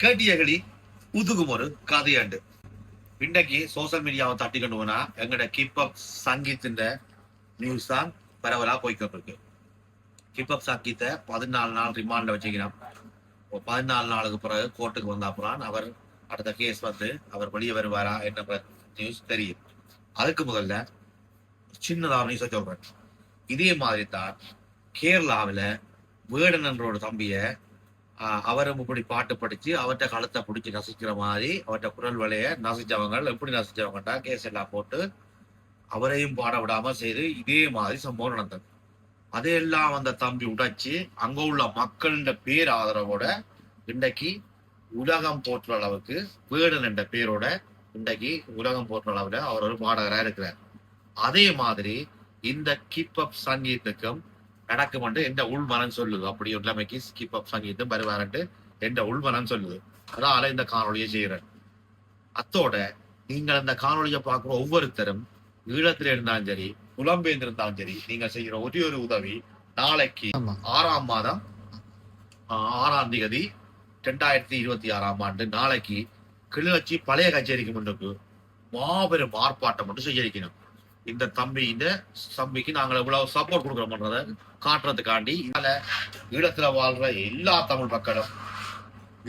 கேட்டியகளி உதுகும் ஒரு கதையாண்டு இன்றைக்கு சோசியல் மீடியாவை தட்டி கொண்டு போனா எங்கட கிப்அப் சங்கீத்தின் நியூஸ் தான் பரவலா போய்கிட்டு இருக்கு. கிப்அப் சங்கீத்தை 14 நாள் ரிமாண்ட்ல வச்சுக்கிறோம். 14 நாளுக்கு பிறகு கோர்ட்டுக்கு வந்த அப்புறம் அவர் அடுத்த கேஸ் வந்து அவர் வெளியே வருவாரா என்ற நியூஸ் தெரியும். அதுக்கு முதல்ல சின்னதாக நியூஸை சொல்றேன். இதே மாதிரி தான் கேரளாவில் வேடன் என்ற ஒரு தம்பிய அவரும் இப்படி பாட்டு படிச்சு அவர்கிட்ட கழுத்தை பிடிச்சி நசிக்கிற மாதிரி அவர்கிட்ட குரல் வலைய நசிச்சவங்க எப்படி நசிச்சவங்கட்டா கேஸ் எல்லாம் போட்டு அவரையும் பாட விடாம செய்து இதே மாதிரி சம்பவம் நடந்தது. அதையெல்லாம் அந்த தம்பி உடைச்சு அங்க உள்ள மக்களின் பேர் ஆதரவோட இன்றைக்கு உலகம் போற்ற அளவுக்கு வேடன் என்ற பேரோட இன்றைக்கு உலகம் போற்ற அளவுல அவர் ஒரு பாடகரா இருக்கிறார். அதே மாதிரி இந்த கிப்அப் சங்கீத்துக்கும் நடக்கும் என்று எந்த உள்மனம் சொல்லுது. அப்படி ஒரு நிலைமைக்கு கிப்அப் சங்கீதம் வருவாருன்ட்டு எந்த உள்மனம் சொல்லுது. அதனால இந்த காணொலியை செய்யறேன். அத்தோட நீங்கள் இந்த காணொலியை பார்க்குற ஒவ்வொருத்தரும் ஈழத்துல இருந்தாலும் சரி புலம்பெயர்ந்திருந்தாலும் சரி நீங்க செய்யற ஒரே ஒரு உதவி நாளைக்கு 6ஆம் மாதம் 6ஆம் தேதி 2026ஆம் ஆண்டு நாளைக்கு கிளிநொச்சி பழைய கச்சேரிக்கு முன்னுக்கு மாபெரும் ஆர்ப்பாட்டம் மட்டும் செய்ய இருக்கணும். இந்த தம்பிக்கு நாங்கள் எவ்வளவு சப்போர்ட் கொடுக்குறோம்ன்றத காட்டுறதுக்காண்டி இதுல ஈழத்துல வாழ்ற எல்லா தமிழ் மக்களும்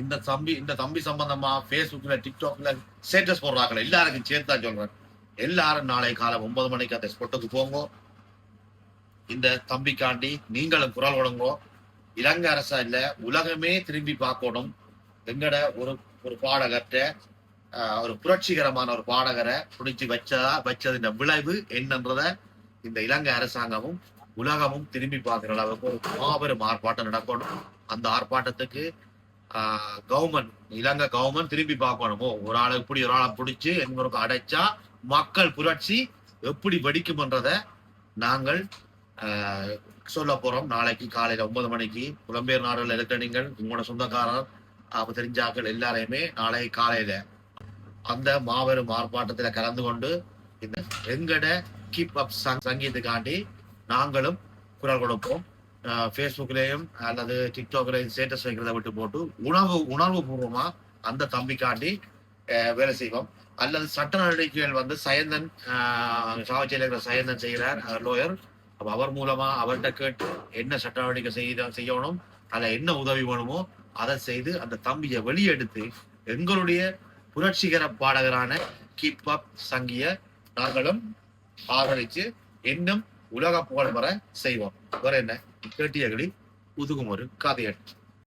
இந்த தம்பி சம்பந்தமா பேஸ்புக்ல டிக்டாக்ல ஸ்டேட்டஸ் போடுறாங்க எல்லாருக்கும் சேர்த்தா சொல்றேன். எல்லாரும் நாளை காலை 9 மணிக்கு அந்த ஸ்பொட்டுக்கு போங்க. இந்த தம்பிக்காண்டி நீங்களும் குரல் கொடுங்கோ. இலங்கை அரசா இல்ல உலகமே திரும்பி பார்க்கணும். எங்கட ஒரு பாடகர்கிட்ட ஒரு புரட்சிகரமான ஒரு பாடகரை பிடிச்சி வச்சது விளைவு என்னன்றத இந்த இலங்கை அரசாங்கமும் உலகமும் திரும்பி பார்க்கிற அளவுக்கு ஒரு மாபெரும் ஆர்ப்பாட்டம் நடக்கணும். அந்த ஆர்ப்பாட்டத்துக்கு இலங்கை கவர்மெண்ட் திரும்பி பார்க்கணுமோ ஒரு ஆளை இப்படி ஒரு ஆளை பிடிச்சி எங்களுக்கு அடைச்சா மக்கள் புரட்சி எப்படி வெடிக்கும்ன்றத நாங்கள் சொல்ல போறோம். நாளைக்கு காலையில 9 மணிக்கு புலம்பெயர் நாடுகள் இருக்க நீங்கள் உங்களோட சொந்தக்காரர் தெரிஞ்சாக்கள் எல்லாரையுமே நாளை காலையில அந்த மாபெரும் ஆர்ப்பாட்டத்துல கலந்து கொண்டு இந்த எங்கட கீப் அப் சங்கீத்துக்காண்டி நாங்களும் குரல் கொடுப்போம். ஃபேஸ்புக்லயும் அல்லது டிக்டாக்லயும் ஸ்டேட்டஸ் வைக்கிறத விட்டு போட்டு உணர்வு பூர்வமா அந்த தம்பிக்காண்டி வேலை செய்வோம். அல்லது சட்ட நடவடிக்கைகள் வந்து சயந்தன் சாவச்சியில் இருக்கிற சயந்தன் செய்கிறார் லோயர். அப்ப அவர் மூலமா அவர்கிட்ட கேட்டு என்ன சட்ட நடவடிக்கை செய்யணும் அதுல என்ன உதவி வேணுமோ அதை செய்து அந்த தம்பியை வெளியெடுத்து எங்களுடைய புரட்சிகர பாடகரான கீப் அப் சங்கிய நாங்களும் ஆதரிச்சு இன்னும் உலக புகழ் வர செய்வோம். வேற என்ன கேட்டியகளி உதுகும் ஒரு கதையட்டு.